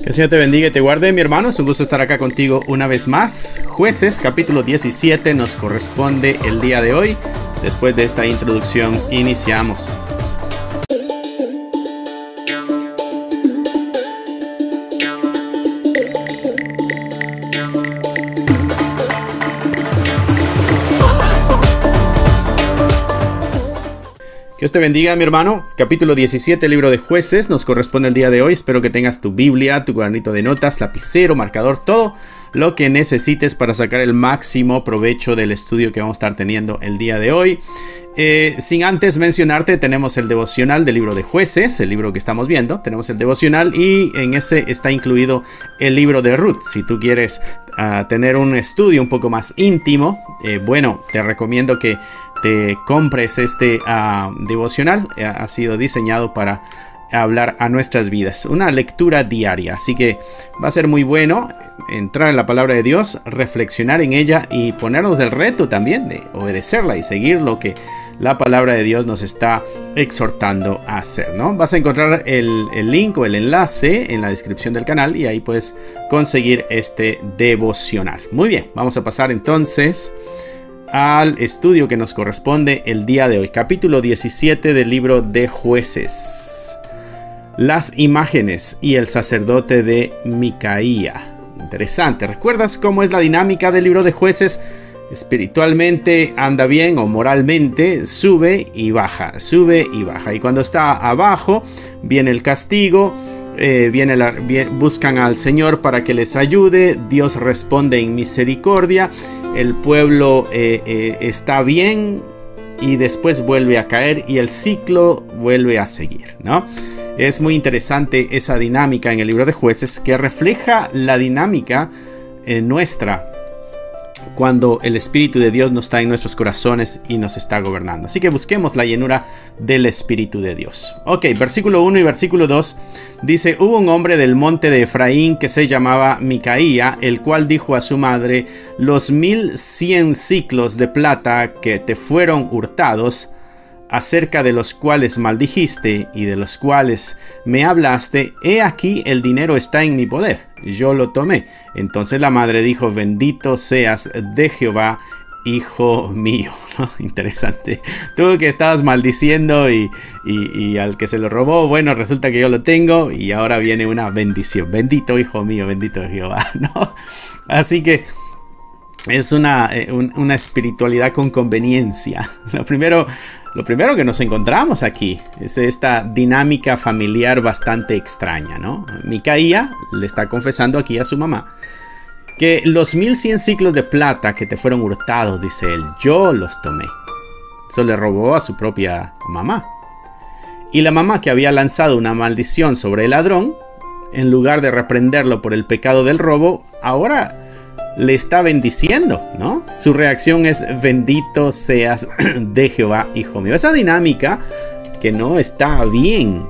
Que el Señor te bendiga y te guarde, mi hermano. Es un gusto estar acá contigo una vez más. Jueces, capítulo 17, nos corresponde el día de hoy. Después de esta introducción, iniciamos. Que Dios te bendiga, mi hermano. Capítulo 17, libro de Jueces, nos corresponde el día de hoy. Espero que tengas tu Biblia, tu cuadernito de notas, lapicero, marcador, todo lo que necesites para sacar el máximo provecho del estudio que vamos a estar teniendo el día de hoy. Sin antes mencionarte, tenemos el devocional del libro de Jueces, el libro que estamos viendo. Tenemos el devocional y en ese está incluido el libro de Ruth. Si tú quieres tener un estudio un poco más íntimo, bueno, te recomiendo que te compres este devocional. Ha sido diseñado para hablar a nuestras vidas, una lectura diaria, así que va a ser muy bueno entrar en la palabra de Dios, reflexionar en ella y ponernos el reto también de obedecerla y seguir lo que la palabra de Dios nos está exhortando a hacer, ¿no? Vas a encontrar el link o el enlace en la descripción del canal y ahí puedes conseguir este devocional. Muy bien, vamos a pasar entonces al estudio que nos corresponde el día de hoy. Capítulo 17 del libro de Jueces. Las imágenes y el sacerdote de Micaía. Interesante. ¿Recuerdas cómo es la dinámica del libro de Jueces? Espiritualmente anda bien o moralmente sube y baja, sube y baja. Y cuando está abajo viene el castigo. Buscan al Señor para que les ayude. Dios responde en misericordia. El pueblo está bien y después vuelve a caer y el ciclo vuelve a seguir, ¿no? Es muy interesante esa dinámica en el libro de Jueces que refleja la dinámica nuestra cuando el Espíritu de Dios no está en nuestros corazones y nos está gobernando. Así que busquemos la llenura del Espíritu de Dios. Ok, versículo 1 y versículo 2 dice: hubo un hombre del monte de Efraín que se llamaba Micaía, el cual dijo a su madre: los 1100 siclos de plata que te fueron hurtados, acerca de los cuales maldijiste y de los cuales me hablaste, he aquí el dinero está en mi poder, yo lo tomé. Entonces la madre dijo: bendito seas de Jehová, hijo mío. Interesante. Tú que estabas maldiciendo y al que se lo robó, bueno, resulta que yo lo tengo y ahora viene una bendición. Bendito hijo mío, bendito Jehová, ¿no? Así que es una espiritualidad con conveniencia. Lo primero que nos encontramos aquí es esta dinámica familiar bastante extraña, ¿no? Micaía le está confesando aquí a su mamá que los 1100 siclos de plata que te fueron hurtados, dice él, yo los tomé. Eso le robó a su propia mamá. Y la mamá, que había lanzado una maldición sobre el ladrón, en lugar de reprenderlo por el pecado del robo, ahora le está bendiciendo, ¿no? Su reacción es: bendito seas de Jehová, hijo mío. Esa dinámica que no está bien,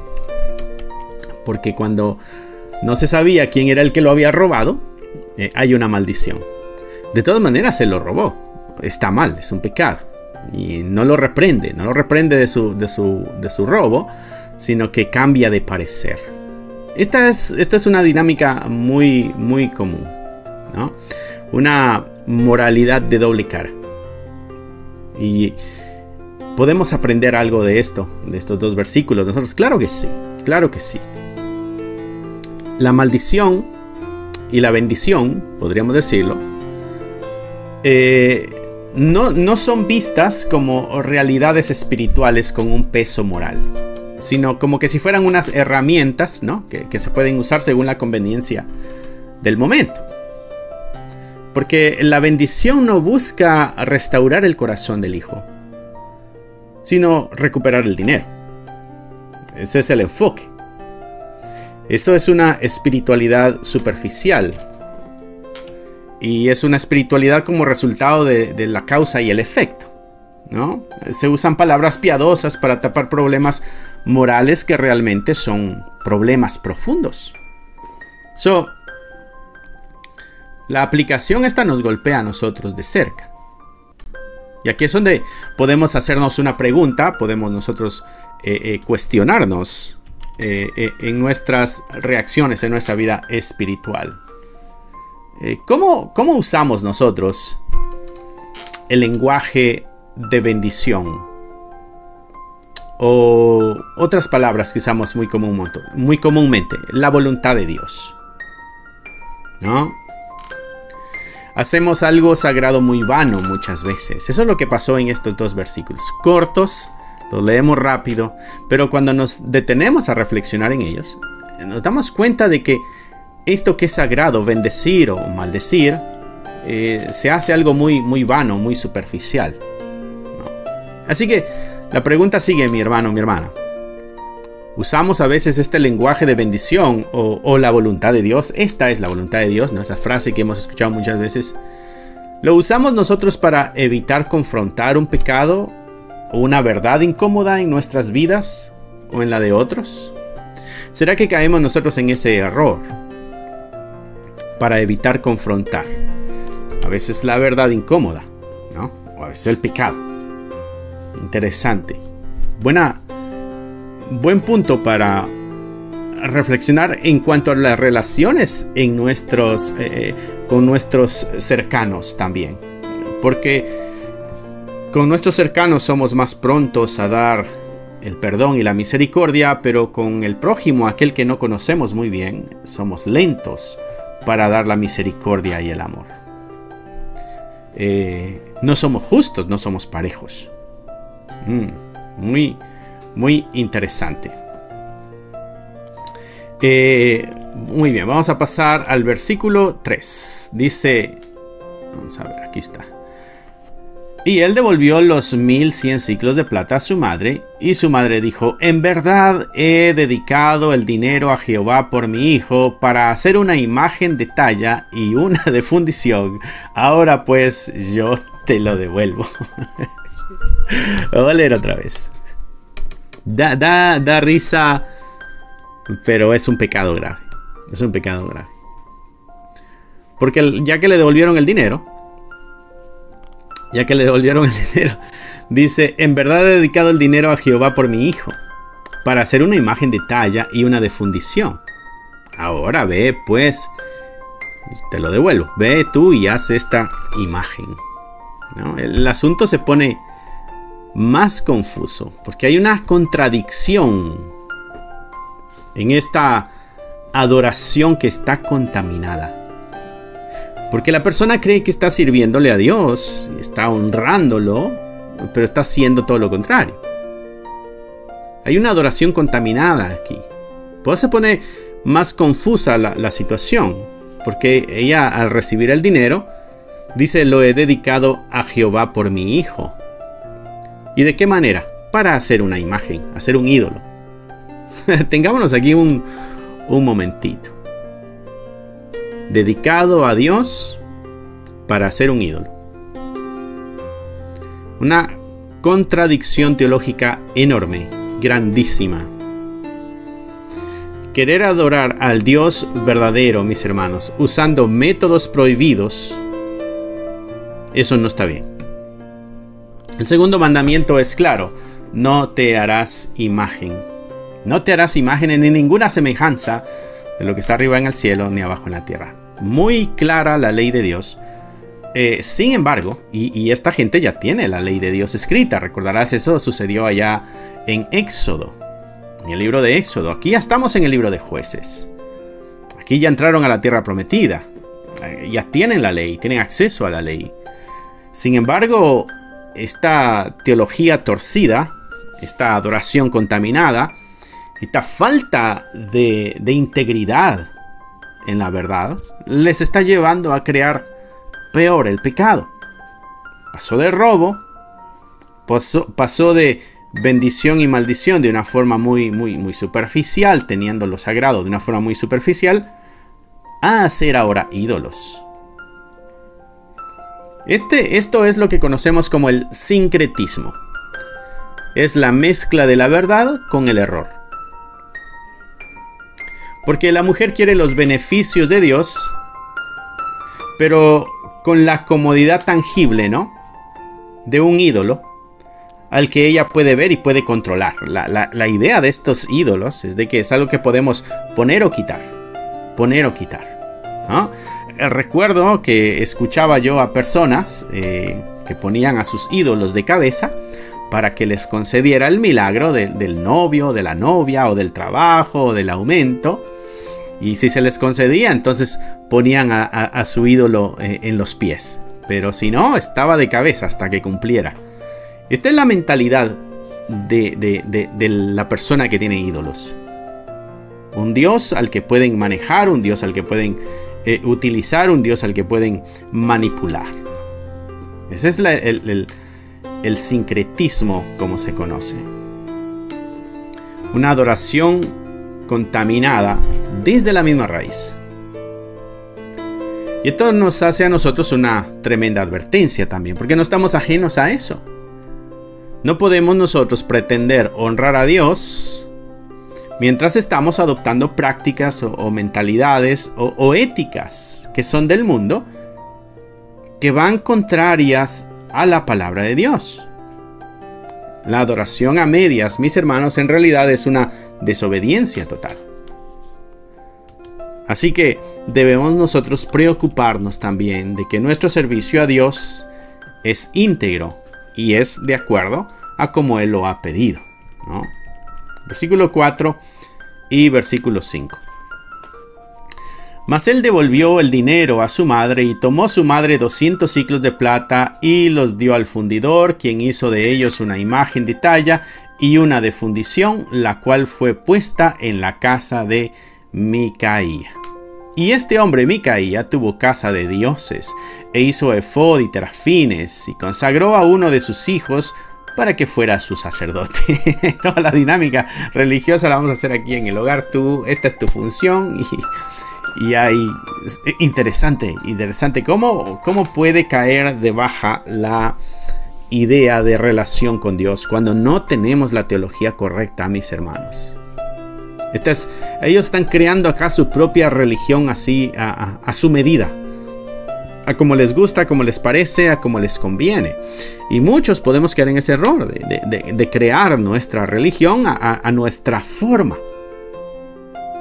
porque cuando no se sabía quién era el que lo había robado, hay una maldición. De todas maneras se lo robó, está mal, es un pecado, y no lo reprende de su robo, sino que cambia de parecer. Esta es una dinámica muy, muy común, ¿no? Una moralidad de doble cara. Y podemos aprender algo de esto, de estos dos versículos. Nosotros, claro que sí, claro que sí. La maldición y la bendición, podríamos decirlo, no son vistas como realidades espirituales con un peso moral, sino como que si fueran unas herramientas, ¿no? que se pueden usar según la conveniencia del momento. Porque la bendición no busca restaurar el corazón del hijo, sino recuperar el dinero. Ese es el enfoque. Eso es una espiritualidad superficial. Y es una espiritualidad como resultado de la causa y el efecto, ¿no? Se usan palabras piadosas para tapar problemas morales que realmente son problemas profundos. La aplicación esta nos golpea a nosotros de cerca. Y aquí es donde podemos hacernos una pregunta, podemos nosotros cuestionarnos en nuestras reacciones, en nuestra vida espiritual. ¿Cómo usamos nosotros el lenguaje de bendición? O otras palabras que usamos muy comúnmente, la voluntad de Dios, ¿no? Hacemos algo sagrado muy vano muchas veces. Eso es lo que pasó en estos dos versículos. Cortos, los leemos rápido, pero cuando nos detenemos a reflexionar en ellos, nos damos cuenta de que esto que es sagrado, bendecir o maldecir, se hace algo muy vano, muy superficial, ¿no? Así que la pregunta sigue, mi hermano, mi hermana. ¿Usamos a veces este lenguaje de bendición o la voluntad de Dios? Esta es la voluntad de Dios, ¿no? Esa frase que hemos escuchado muchas veces. ¿Lo usamos nosotros para evitar confrontar un pecado o una verdad incómoda en nuestras vidas o en la de otros? ¿Será que caemos nosotros en ese error para evitar confrontar a veces la verdad incómoda, ¿no? O a veces el pecado? Interesante. Buen punto para reflexionar en cuanto a las relaciones con nuestros cercanos también. Porque con nuestros cercanos somos más prontos a dar el perdón y la misericordia, pero con el prójimo, aquel que no conocemos muy bien, somos lentos para dar la misericordia y el amor. No somos justos, no somos parejos. Muy interesante. Muy bien, vamos a pasar al versículo 3. Dice, vamos a ver, aquí está. Y él devolvió los 1100 siclos de plata a su madre, y su madre dijo: en verdad he dedicado el dinero a Jehová por mi hijo para hacer una imagen de talla y una de fundición. Ahora pues yo te lo devuelvo. Voy a leer otra vez. Da risa, pero es un pecado grave. Es un pecado grave. Porque ya que le devolvieron el dinero, dice: en verdad he dedicado el dinero a Jehová por mi hijo, para hacer una imagen de talla y una de fundición. Ahora ve, pues, te lo devuelvo. Ve tú y haz esta imagen, ¿no? El asunto se pone más confuso, porque hay una contradicción en esta adoración que está contaminada. Porque la persona cree que está sirviéndole a Dios, está honrándolo, pero está haciendo todo lo contrario. Hay una adoración contaminada aquí. Pues se pone más confusa la situación, porque ella, al recibir el dinero, dice: lo he dedicado a Jehová por mi hijo. ¿Y de qué manera? Para hacer una imagen, hacer un ídolo. Tengámonos aquí un momentito. Dedicado a Dios para hacer un ídolo. Una contradicción teológica enorme, grandísima. Querer adorar al Dios verdadero, mis hermanos, usando métodos prohibidos, eso no está bien. El segundo mandamiento es claro: no te harás imagen. No te harás imágenes ni ninguna semejanza de lo que está arriba en el cielo ni abajo en la tierra. Muy clara la ley de Dios. Sin embargo, y esta gente ya tiene la ley de Dios escrita. Recordarás, eso sucedió allá en Éxodo, en el libro de Éxodo. Aquí ya estamos en el libro de Jueces. Aquí ya entraron a la tierra prometida. Ya tienen la ley, tienen acceso a la ley. Sin embargo, esta teología torcida, esta adoración contaminada, esta falta de integridad en la verdad, les está llevando a crear peor el pecado. Pasó de robo, pasó de bendición y maldición de una forma muy superficial, teniendo lo sagrado de una forma muy superficial, a hacer ahora ídolos. Esto es lo que conocemos como el sincretismo. Es la mezcla de la verdad con el error. Porque la mujer quiere los beneficios de Dios, pero con la comodidad tangible, ¿no?, de un ídolo, al que ella puede ver y puede controlar. La idea de estos ídolos es de que es algo que podemos poner o quitar. Poner o quitar, ¿no? Recuerdo que escuchaba yo a personas que ponían a sus ídolos de cabeza para que les concediera el milagro del novio, de la novia, o del trabajo, o del aumento. Y si se les concedía, entonces ponían a su ídolo en los pies. Pero si no, estaba de cabeza hasta que cumpliera. Esta es la mentalidad de la persona que tiene ídolos. Un Dios al que pueden manejar, un Dios al que pueden utilizar, un Dios al que pueden manipular. Ese es el sincretismo, como se conoce. Una adoración contaminada desde la misma raíz. Y esto nos hace a nosotros una tremenda advertencia también, porque no estamos ajenos a eso. No podemos nosotros pretender honrar a Dios mientras estamos adoptando prácticas o mentalidades o éticas que son del mundo, que van contrarias a la palabra de Dios. La adoración a medias, mis hermanos, en realidad es una desobediencia total. Así que debemos nosotros preocuparnos también de que nuestro servicio a Dios es íntegro y es de acuerdo a como Él lo ha pedido, ¿no? Versículo 4 y versículo 5. Mas él devolvió el dinero a su madre, y tomó su madre 200 siclos de plata y los dio al fundidor, quien hizo de ellos una imagen de talla y una de fundición, la cual fue puesta en la casa de Micaía. Y este hombre Micaía tuvo casa de dioses, e hizo efod y terafines, y consagró a uno de sus hijos para que fuera su sacerdote. Toda la dinámica religiosa la vamos a hacer aquí en el hogar. Esta es tu función. Y hay interesante cómo puede caer de baja la idea de relación con Dios cuando no tenemos la teología correcta, mis hermanos. Ellos están creando acá su propia religión así a su medida, a como les gusta, a como les parece, a como les conviene. Y muchos podemos caer en ese error de crear nuestra religión a nuestra forma,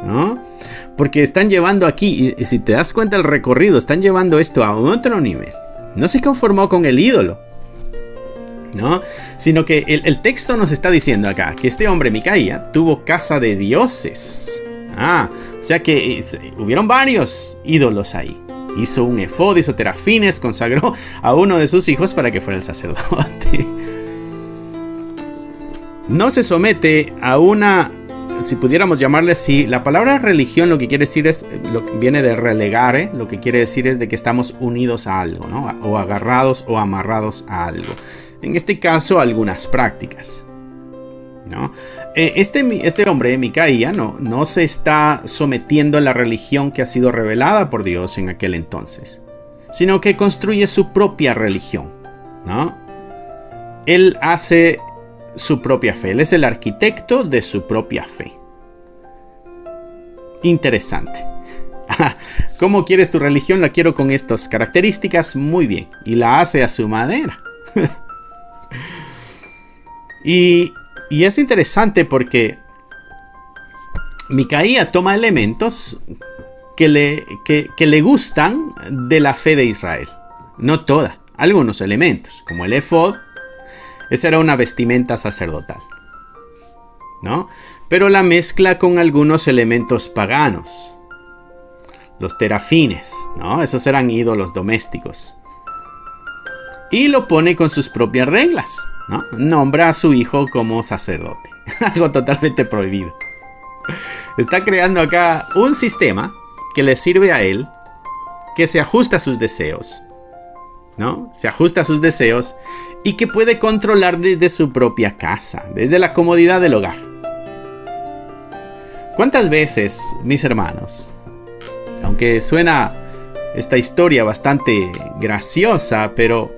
¿no? Porque están llevando aquí, y si te das cuenta el recorrido, están llevando esto a otro nivel. No se conformó con el ídolo, ¿no? Sino que el texto nos está diciendo acá que este hombre Micaía tuvo casa de dioses. O sea que hubieron varios ídolos ahí. Hizo un efod, hizo terafines, consagró a uno de sus hijos para que fuera el sacerdote. No se somete a una, si pudiéramos llamarle así, la palabra religión lo que quiere decir es, viene de relegare, lo que quiere decir es de que estamos unidos a algo, ¿no? O agarrados o amarrados a algo. En este caso, algunas prácticas, ¿no? Este hombre, Micaía, no se está sometiendo a la religión que ha sido revelada por Dios en aquel entonces, sino que construye su propia religión, ¿no? Él hace su propia fe, él es el arquitecto de su propia fe. Interesante. ¿Cómo quieres tu religión? La quiero con estas características. Muy bien. Y la hace a su manera. Y es interesante porque Micaía toma elementos que le gustan de la fe de Israel. No toda, algunos elementos, como el efod. Esa era una vestimenta sacerdotal, ¿no? Pero la mezcla con algunos elementos paganos. Los terafines, ¿no? Esos eran ídolos domésticos. Y lo pone con sus propias reglas, ¿no? Nombra a su hijo como sacerdote. Algo totalmente prohibido. Está creando acá un sistema que le sirve a él, que se ajusta a sus deseos, ¿no? Se ajusta a sus deseos y que puede controlar desde su propia casa, desde la comodidad del hogar. ¿Cuántas veces, mis hermanos, aunque suena esta historia bastante graciosa, pero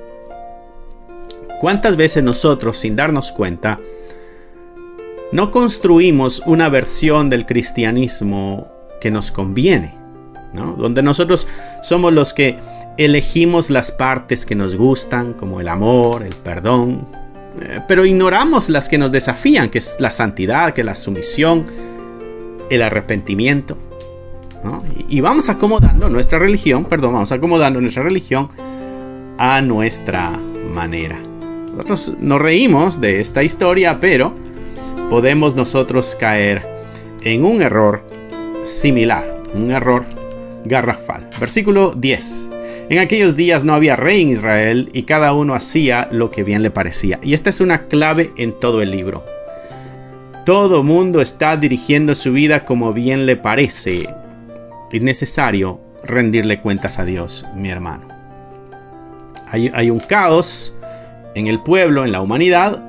cuántas veces nosotros, sin darnos cuenta, no construimos una versión del cristianismo que nos conviene, ¿no? Donde nosotros somos los que elegimos las partes que nos gustan, como el amor, el perdón, pero ignoramos las que nos desafían, que es la santidad, que es la sumisión, el arrepentimiento, ¿no? Y vamos acomodando nuestra religión, a nuestra manera. Nosotros nos reímos de esta historia, pero podemos nosotros caer en un error similar, un error garrafal. Versículo 10. En aquellos días no había rey en Israel y cada uno hacía lo que bien le parecía. Y esta es una clave en todo el libro. Todo mundo está dirigiendo su vida como bien le parece. Es necesario rendirle cuentas a Dios, mi hermano. Hay un caos en el pueblo, en la humanidad,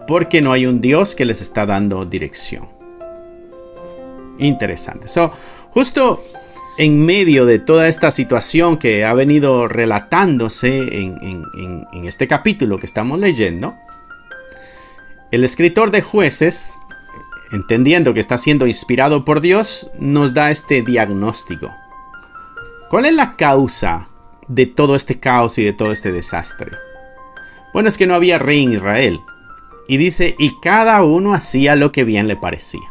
porque no hay un Dios que les está dando dirección. Interesante. Justo en medio de toda esta situación que ha venido relatándose en este capítulo que estamos leyendo, el escritor de Jueces, entendiendo que está siendo inspirado por Dios, nos da este diagnóstico. ¿Cuál es la causa de todo este caos y de todo este desastre? Bueno, es que no había rey en Israel. Y dice, y cada uno hacía lo que bien le parecía.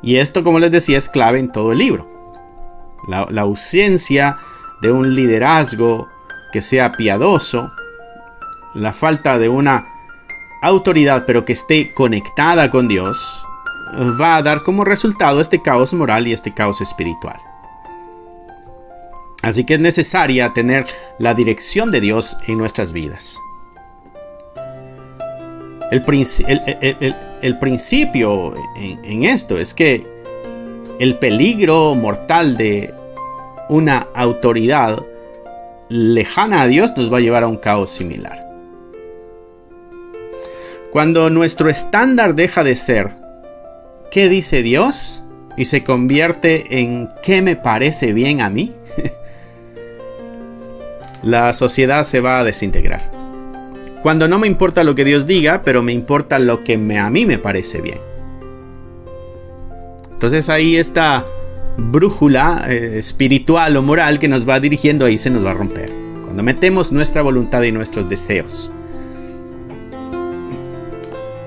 Y esto, como les decía, es clave en todo el libro. La ausencia de un liderazgo que sea piadoso, la falta de una autoridad pero que esté conectada con Dios, va a dar como resultado este caos moral y este caos espiritual. Así que es necesaria tener la dirección de Dios en nuestras vidas. El principio en esto es que el peligro mortal de una autoridad lejana a Dios nos va a llevar a un caos similar. Cuando nuestro estándar deja de ser ¿qué dice Dios? Y se convierte en ¿qué me parece bien a mí? La sociedad se va a desintegrar. Cuando no me importa lo que Dios diga, pero me importa lo que a mí me parece bien. Entonces ahí esta brújula espiritual o moral que nos va dirigiendo, ahí se nos va a romper. Cuando metemos nuestra voluntad y nuestros deseos.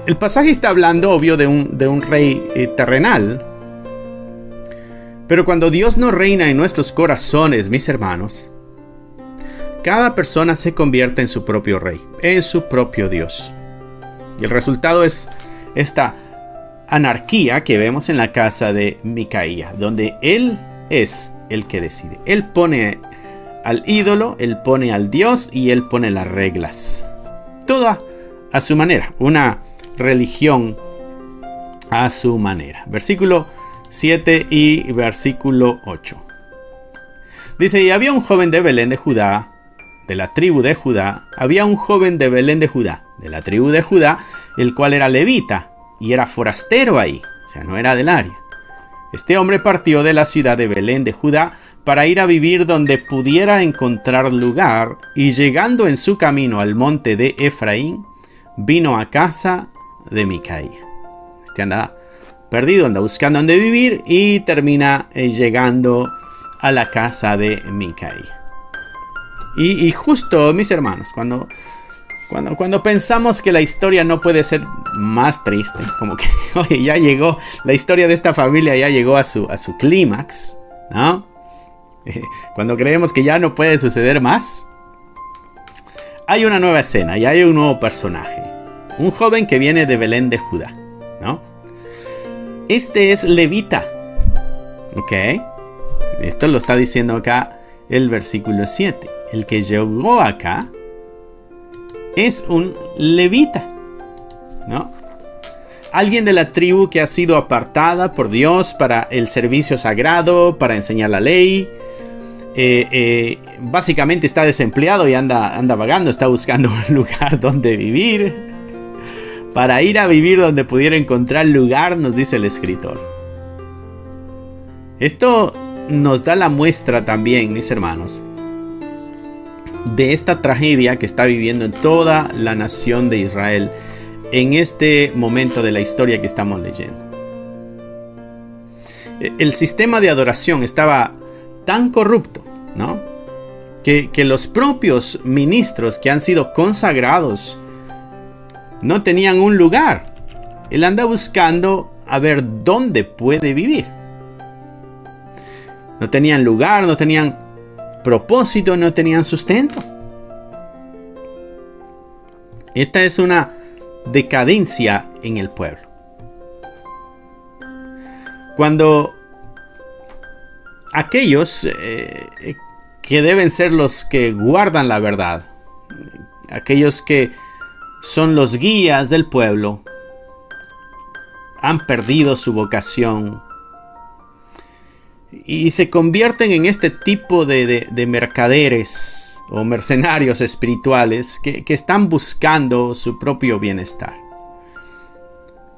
El pasaje está hablando, obvio, de un rey terrenal. Pero cuando Dios no reina en nuestros corazones, mis hermanos, cada persona se convierte en su propio rey, en su propio Dios. Y el resultado es esta anarquía que vemos en la casa de Micaía, donde él es el que decide. Él pone al ídolo, él pone al Dios y él pone las reglas. Todo a su manera, una religión a su manera. Versículo 7 y versículo 8. Dice, y había un joven de Belén de Judá, de la tribu de Judá, había un joven de Belén de Judá, de la tribu de Judá, el cual era levita y era forastero ahí, o sea, no era del área. Este hombre partió de la ciudad de Belén de Judá para ir a vivir donde pudiera encontrar lugar, y llegando en su camino al monte de Efraín, vino a casa de Micaía. Este anda perdido, anda buscando dónde vivir y termina llegando a la casa de Micaía. Y justo, mis hermanos, cuando pensamos que la historia no puede ser más triste, como que, oye, ya llegó, la historia de esta familia ya llegó a su clímax, ¿no? Cuando creemos que ya no puede suceder más, hay una nueva escena y hay un nuevo personaje. Un joven que viene de Belén de Judá, ¿no? Este es levita, ¿ok? Esto lo está diciendo acá el versículo 7. El que llegó acá es un levita, ¿no? Alguien de la tribu que ha sido apartada por Dios para el servicio sagrado, para enseñar la ley. Básicamente está desempleado y anda vagando, está buscando un lugar donde vivir. Para ir a vivir donde pudiera encontrar lugar, nos dice el escritor. Esto nos da la muestra también, mis hermanos, de esta tragedia que está viviendo en toda la nación de Israel en este momento de la historia que estamos leyendo. El sistema de adoración estaba tan corrupto, ¿no? Que los propios ministros que han sido consagrados no tenían un lugar. Él anda buscando a ver dónde puede vivir. No tenían lugar, no tenían propósito, no tenían sustento. Esta es una decadencia en el pueblo. Cuando aquellos que deben ser los que guardan la verdad, aquellos que son los guías del pueblo, han perdido su vocación y se convierten en este tipo de mercaderes o mercenarios espirituales que están buscando su propio bienestar.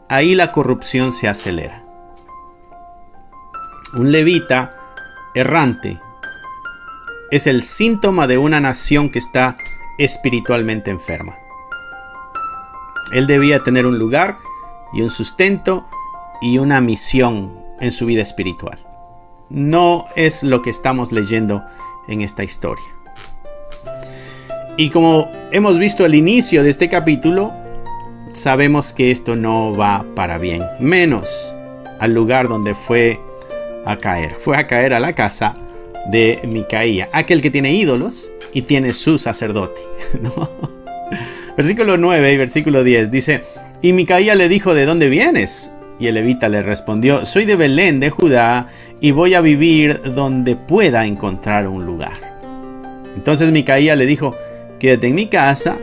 Ahí la corrupción se acelera. Un levita errante es el síntoma de una nación que está espiritualmente enferma. Él debía tener un lugar y un sustento y una misión en su vida espiritual. No es lo que estamos leyendo en esta historia. Y como hemos visto al inicio de este capítulo, sabemos que esto no va para bien, menos al lugar donde fue a caer. Fue a caer a la casa de Micaía, aquel que tiene ídolos y tiene su sacerdote, ¿no? Versículo 9 y versículo 10 dice: y Micaía le dijo: ¿de dónde vienes? Y el levita le respondió: soy de Belén de Judá y voy a vivir donde pueda encontrar un lugar. Entonces Micaía le dijo: quédate en mi casa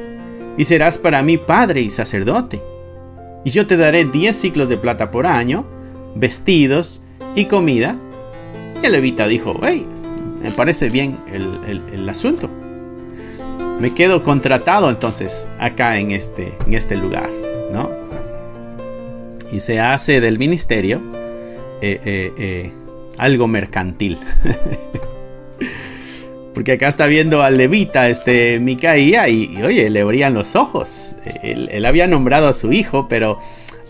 y serás para mí padre y sacerdote. Y yo te daré 10 siclos de plata por año, vestidos y comida. Y el levita dijo: hey, me parece bien el asunto. Me quedo contratado entonces acá en este lugar, ¿no? Y se hace del ministerio algo mercantil. Porque acá está viendo al levita, Micaía, y oye, le brillan los ojos. Él había nombrado a su hijo, pero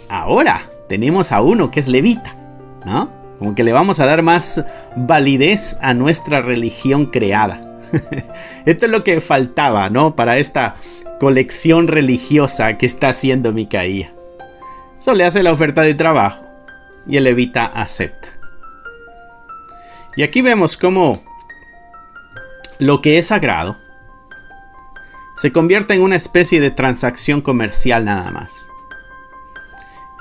ahora tenemos a uno que es levita, ¿no? Como que le vamos a dar más validez a nuestra religión creada. Esto es lo que faltaba, ¿no? Para esta colección religiosa que está haciendo Micaía. Eso le hace la oferta de trabajo y el levita acepta. Y aquí vemos cómo lo que es sagrado se convierte en una especie de transacción comercial nada más.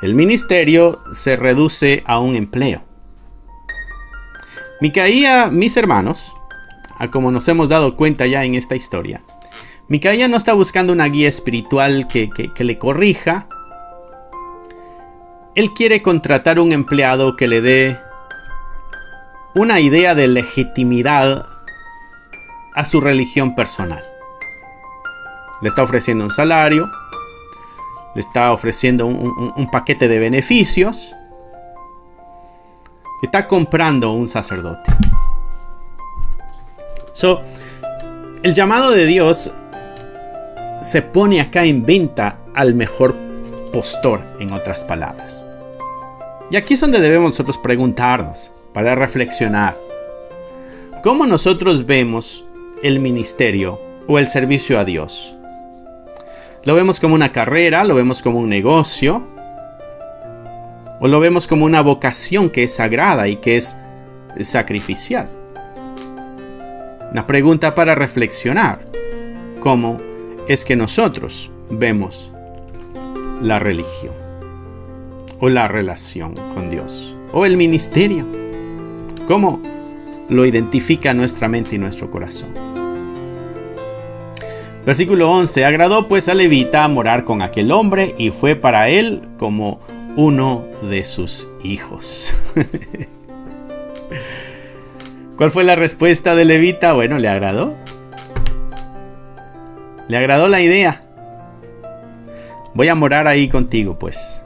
El ministerio se reduce a un empleo. Micaía, mis hermanos, como nos hemos dado cuenta ya en esta historia, Micaía no está buscando una guía espiritual que le corrija. Él quiere contratar un empleado que le dé una idea de legitimidad a su religión personal. Le está ofreciendo un salario, le está ofreciendo un paquete de beneficios, está comprando un sacerdote. El llamado de Dios se pone acá en venta al mejor postor, en otras palabras. Y aquí es donde debemos nosotros preguntarnos, para reflexionar, ¿cómo nosotros vemos el ministerio o el servicio a Dios? ¿Lo vemos como una carrera? ¿Lo vemos como un negocio? ¿O lo vemos como una vocación que es sagrada y que es sacrificial? Una pregunta para reflexionar. ¿Cómo es que nosotros vemos la religión? ¿O la relación con Dios? ¿O el ministerio? ¿Cómo lo identifica nuestra mente y nuestro corazón? Versículo 11. Agradó pues a levita morar con aquel hombre y fue para él como uno de sus hijos. ¿Cuál fue la respuesta de levita? Bueno, le agradó. Le agradó la idea. Voy a morar ahí contigo, pues.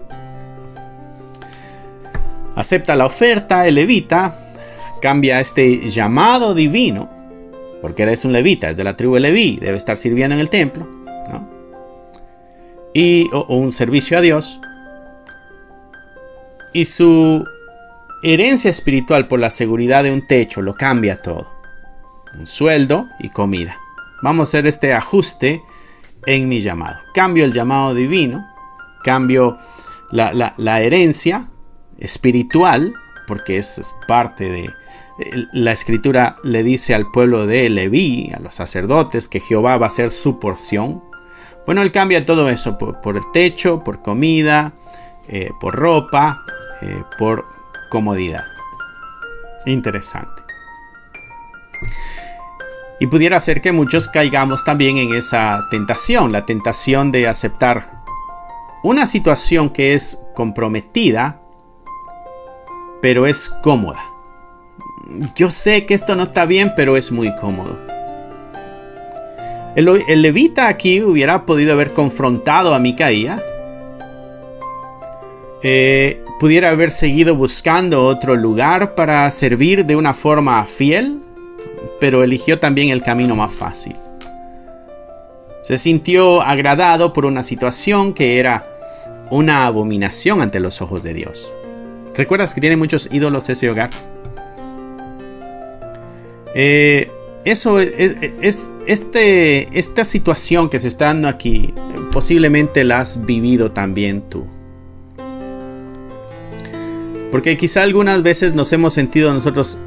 Acepta la oferta, el levita cambia este llamado divino, porque él es un levita, es de la tribu de Leví, debe estar sirviendo en el templo, ¿no? O un servicio a Dios. Y su herencia espiritual por la seguridad de un techo lo cambia todo. Un sueldo y comida. Vamos a hacer este ajuste en mi llamado. Cambio el llamado divino cambio, la herencia espiritual, porque es parte de... La escritura le dice al pueblo de Leví, a los sacerdotes, que Jehová va a ser su porción. Bueno, él cambia todo eso por el techo, por comida, por ropa, por comodidad. Interesante. Y pudiera ser que muchos caigamos también en esa tentación, la tentación de aceptar una situación que es comprometida, pero es cómoda. Yo sé que esto no está bien, pero es muy cómodo. El levita aquí hubiera podido haber confrontado a Micaía. Pudiera haber seguido buscando otro lugar para servir de una forma fiel, pero eligió también el camino más fácil. Se sintió agradado por una situación que era una abominación ante los ojos de Dios. ¿Recuerdas que tiene muchos ídolos ese hogar? Esta situación que se está dando aquí, posiblemente la has vivido también tú. Porque quizá algunas veces nos hemos sentido nosotros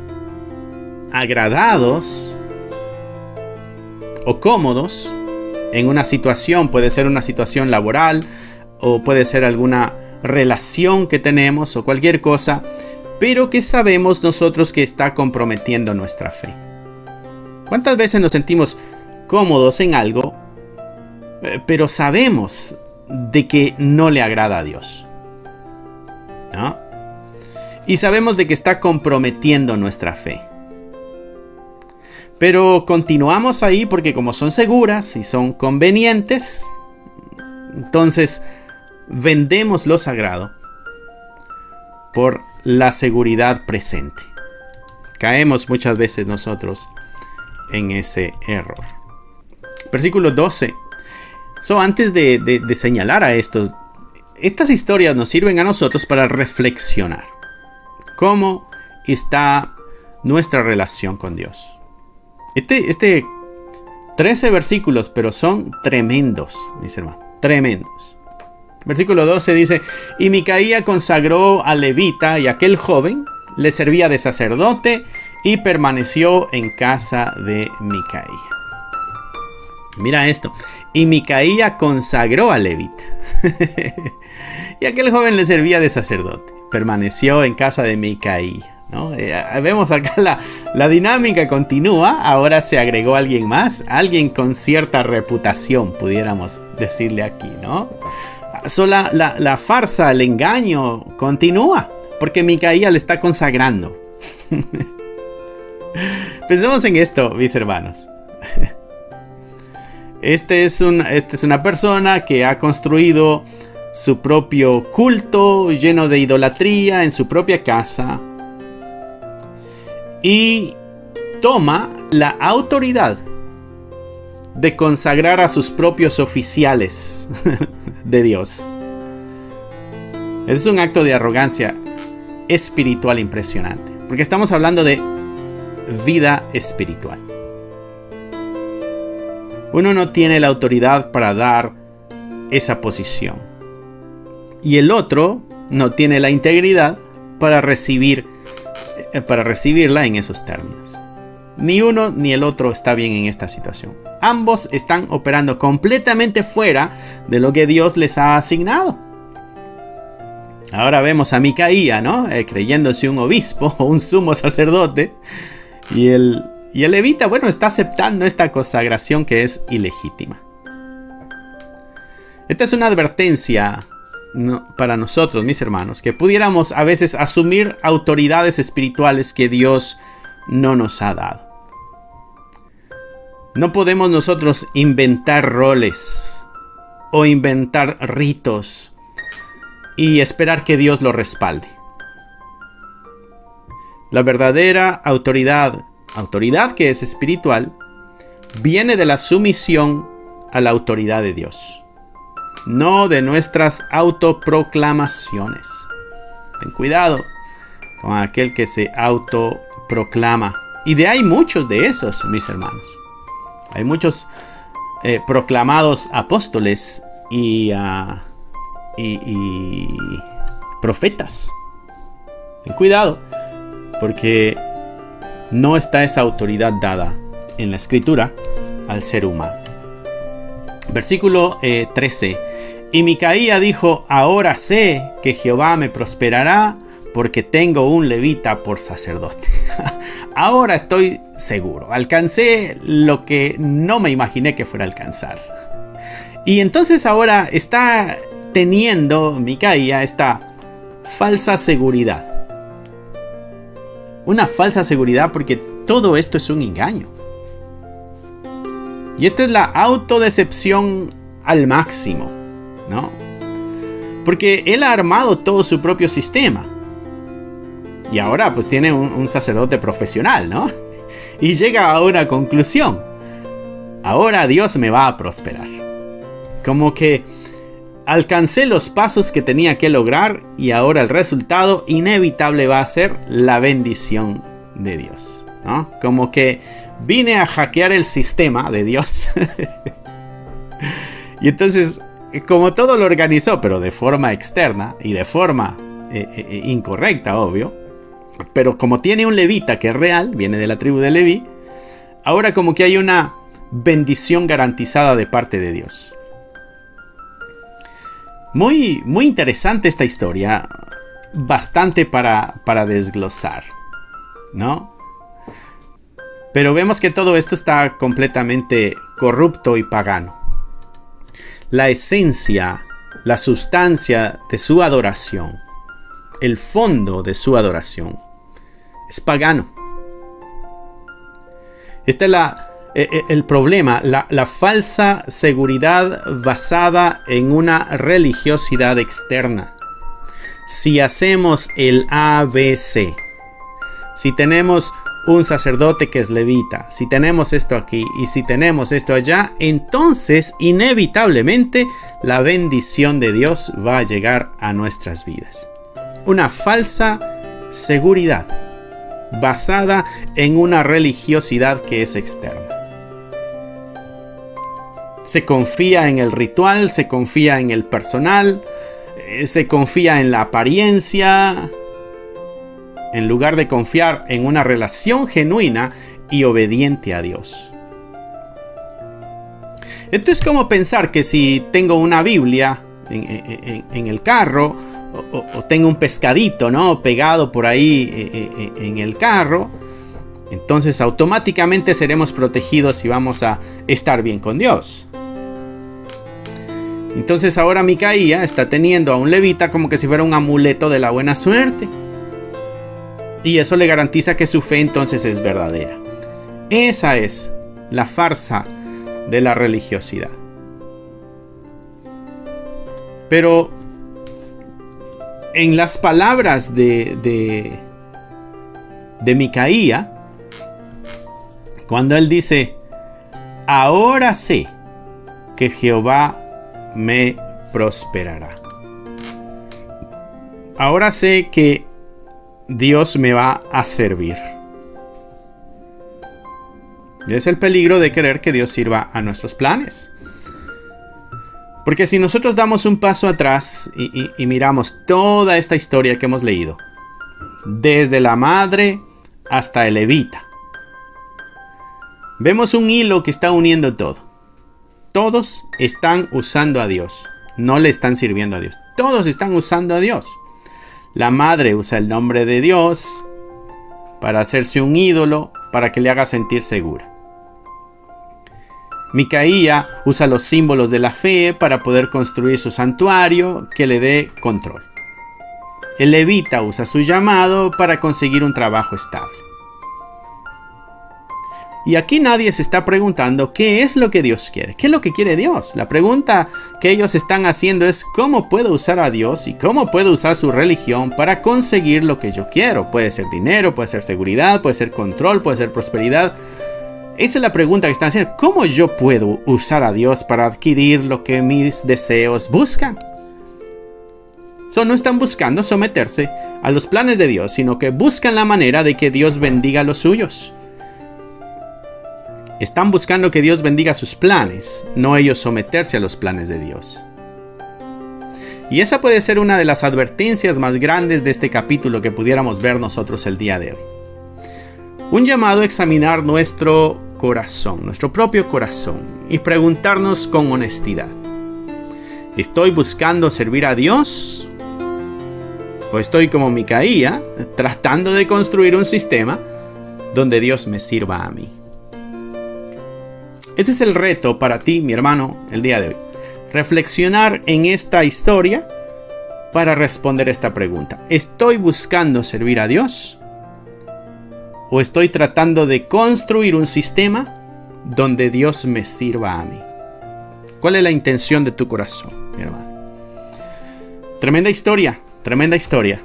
agradados o cómodos en una situación. Puede ser una situación laboral o puede ser alguna relación que tenemos o cualquier cosa, pero que sabemos nosotros que está comprometiendo nuestra fe. ¿Cuántas veces nos sentimos cómodos en algo, pero sabemos de que no le agrada a Dios? ¿No? Y sabemos de que está comprometiendo nuestra fe. Pero continuamos ahí porque como son seguras y son convenientes, entonces vendemos lo sagrado por la seguridad presente. Caemos muchas veces nosotros en ese error. Versículo 12. Antes de señalar a estos, estas historias nos sirven a nosotros para reflexionar cómo está nuestra relación con Dios. 13 versículos, pero son tremendos, mis hermanos, tremendos. Versículo 12 dice: y Micaía consagró al levita, y aquel joven le servía de sacerdote y permaneció en casa de Micaía. Mira esto. Y Micaía consagró al levita. Y aquel joven le servía de sacerdote. Permaneció en casa de Micaía, ¿no? Vemos acá la dinámica continúa. Ahora se agregó alguien más. Alguien con cierta reputación, pudiéramos decirle aquí, ¿no? La farsa, el engaño continúa. Porque Micaía le está consagrando. Pensemos en esto, mis hermanos. Este es una persona que ha construido su propio culto lleno de idolatría en su propia casa. Y toma la autoridad de consagrar a sus propios oficiales de Dios. Es un acto de arrogancia espiritual impresionante, porque estamos hablando de vida espiritual. Uno no tiene la autoridad para dar esa posición, y el otro no tiene la integridad para recibirla en esos términos. Ni uno ni el otro está bien en esta situación. Ambos están operando completamente fuera de lo que Dios les ha asignado. Ahora vemos a Micaía, ¿no? Creyéndose un obispo o un sumo sacerdote. Y el levita, bueno, está aceptando esta consagración que es ilegítima. Esta es una advertencia para nosotros, mis hermanos, que pudiéramos a veces asumir autoridades espirituales que Dios no nos ha dado. No podemos nosotros inventar roles o inventar ritos y esperar que Dios lo respalde. La verdadera autoridad que es espiritual, viene de la sumisión a la autoridad de Dios, no de nuestras autoproclamaciones. Ten cuidado con aquel que se autoproclama. Y hay muchos de esos, mis hermanos. Hay muchos proclamados apóstoles y y profetas. Ten cuidado, porque no está esa autoridad dada en la escritura al ser humano. Versículo 13. Y Micaía dijo: ahora sé que Jehová me prosperará, porque tengo un levita por sacerdote. Ahora estoy seguro. Alcancé lo que no me imaginé que fuera a alcanzar. Y entonces ahora está teniendo Micaía esta falsa seguridad. Una falsa seguridad porque todo esto es un engaño. Y esta es la autodecepción al máximo, ¿no? Porque él ha armado todo su propio sistema. Y ahora pues tiene un sacerdote profesional, ¿no? Y llega a una conclusión. Ahora Dios me va a prosperar. Como que alcancé los pasos que tenía que lograr y ahora el resultado inevitable va a ser la bendición de Dios, ¿no? Como que vine a hackear el sistema de Dios. Y entonces, como todo lo organizó, pero de forma externa y de forma incorrecta, obvio. Pero como tiene un levita que es real, viene de la tribu de Leví, ahora como que hay una bendición garantizada de parte de Dios. Muy interesante esta historia, bastante para desglosar, ¿no? Pero vemos que todo esto está completamente corrupto y pagano. La esencia, la sustancia de su adoración, el fondo de su adoración, es pagano. Este es el problema, la falsa seguridad basada en una religiosidad externa. Si hacemos el ABC, si tenemos un sacerdote que es levita, si tenemos esto aquí y si tenemos esto allá, entonces inevitablemente la bendición de Dios va a llegar a nuestras vidas. Una falsa seguridad basada en una religiosidad que es externa. Se confía en el ritual, se confía en el personal, se confía en la apariencia, en lugar de confiar en una relación genuina y obediente a Dios. Esto es como pensar que si tengo una Biblia en el carro, o tengo un pescadito, ¿no?, pegado por ahí en el carro, entonces automáticamente seremos protegidos y vamos a estar bien con Dios. Entonces ahora Micaía está teniendo a un levita como que si fuera un amuleto de la buena suerte. Y eso le garantiza que su fe entonces es verdadera. Esa es la farsa de la religiosidad. Pero en las palabras de Micaía, cuando él dice: ahora sé que Jehová me prosperará. Ahora sé que Dios me va a servir. Es el peligro de querer que Dios sirva a nuestros planes. Porque si nosotros damos un paso atrás y miramos toda esta historia que hemos leído, desde la madre hasta el levita, vemos un hilo que está uniendo todo. Todos están usando a Dios, no le están sirviendo a Dios. Todos están usando a Dios. La madre usa el nombre de Dios para hacerse un ídolo, para que le haga sentir segura. Micaía usa los símbolos de la fe para poder construir su santuario que le dé control. El levita usa su llamado para conseguir un trabajo estable. Y aquí nadie se está preguntando qué es lo que Dios quiere. ¿Qué es lo que quiere Dios? La pregunta que ellos están haciendo es: ¿cómo puedo usar a Dios y cómo puedo usar su religión para conseguir lo que yo quiero? Puede ser dinero, puede ser seguridad, puede ser control, puede ser prosperidad. Esa es la pregunta que están haciendo. ¿Cómo yo puedo usar a Dios para adquirir lo que mis deseos buscan? No están buscando someterse a los planes de Dios, sino que buscan la manera de que Dios bendiga a los suyos. Están buscando que Dios bendiga sus planes, no ellos someterse a los planes de Dios. Y esa puede ser una de las advertencias más grandes de este capítulo que pudiéramos ver nosotros el día de hoy. Un llamado a examinar nuestro corazón, nuestro propio corazón, y preguntarnos con honestidad: ¿estoy buscando servir a Dios? ¿O estoy como Micaía, tratando de construir un sistema donde Dios me sirva a mí? Ese es el reto para ti, mi hermano, el día de hoy. Reflexionar en esta historia para responder esta pregunta: ¿estoy buscando servir a Dios? ¿O estoy tratando de construir un sistema donde Dios me sirva a mí? ¿Cuál es la intención de tu corazón, mi hermano? Tremenda historia, tremenda historia.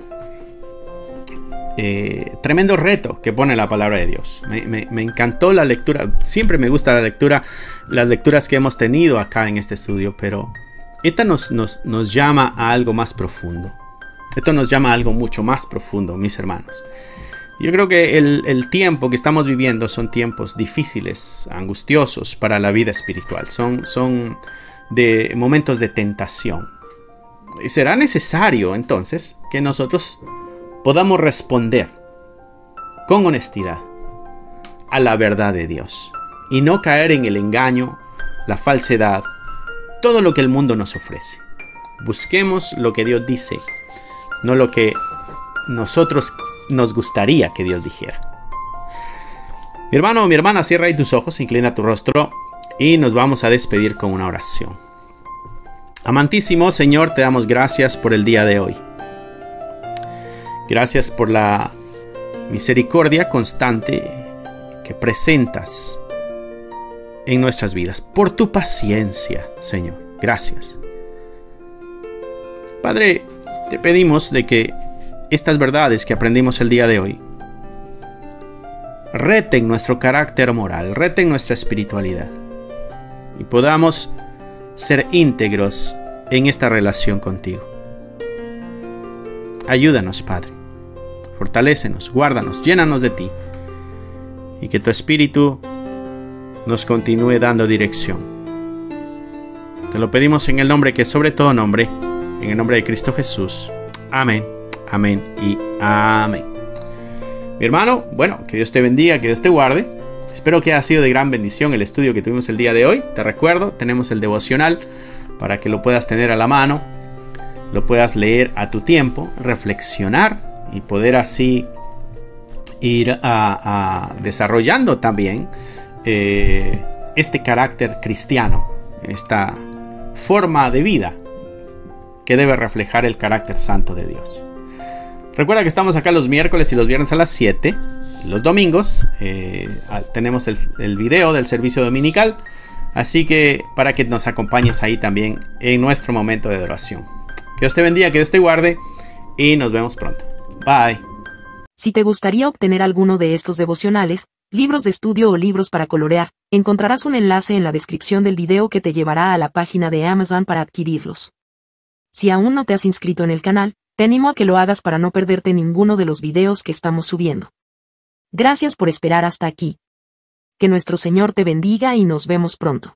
Tremendo reto que pone la palabra de Dios. Me encantó la lectura. Siempre me gusta la lectura, las lecturas que hemos tenido acá en este estudio, pero esta nos llama a algo más profundo. Esto nos llama a algo mucho más profundo, mis hermanos. Yo creo que el tiempo que estamos viviendo son tiempos difíciles, angustiosos para la vida espiritual. Son de momentos de tentación. Y será necesario entonces que nosotros podamos responder con honestidad a la verdad de Dios y no caer en el engaño, la falsedad, todo lo que el mundo nos ofrece. Busquemos lo que Dios dice, no lo que nosotros nos gustaría que Dios dijera. Mi hermano o mi hermana, cierra ahí tus ojos, inclina tu rostro y nos vamos a despedir con una oración. Amantísimo Señor, te damos gracias por el día de hoy. Gracias por la misericordia constante que presentas en nuestras vidas, por tu paciencia, Señor. Gracias. Padre, te pedimos de que estas verdades que aprendimos el día de hoy reten nuestro carácter moral, reten nuestra espiritualidad y podamos ser íntegros en esta relación contigo. Ayúdanos, Padre. Fortalécenos, guárdanos, llénanos de ti y que tu Espíritu nos continúe dando dirección. Te lo pedimos en el nombre que es sobre todo nombre, en el nombre de Cristo Jesús. Amén. Amén y amén. Mi hermano, bueno, que Dios te bendiga, que Dios te guarde. Espero que haya sido de gran bendición el estudio que tuvimos el día de hoy. Te recuerdo, tenemos el devocional para que lo puedas tener a la mano, lo puedas leer a tu tiempo, reflexionar y poder así ir desarrollando también este carácter cristiano, esta forma de vida que debe reflejar el carácter santo de Dios. Recuerda que estamos acá los miércoles y los viernes a las 7. Los domingos tenemos el video del servicio dominical. Así que para que nos acompañes ahí también en nuestro momento de adoración. Que Dios te bendiga, que Dios te guarde y nos vemos pronto. Bye. Si te gustaría obtener alguno de estos devocionales, libros de estudio o libros para colorear, encontrarás un enlace en la descripción del video que te llevará a la página de Amazon para adquirirlos. Si aún no te has inscrito en el canal, te animo a que lo hagas para no perderte ninguno de los videos que estamos subiendo. Gracias por esperar hasta aquí. Que nuestro Señor te bendiga y nos vemos pronto.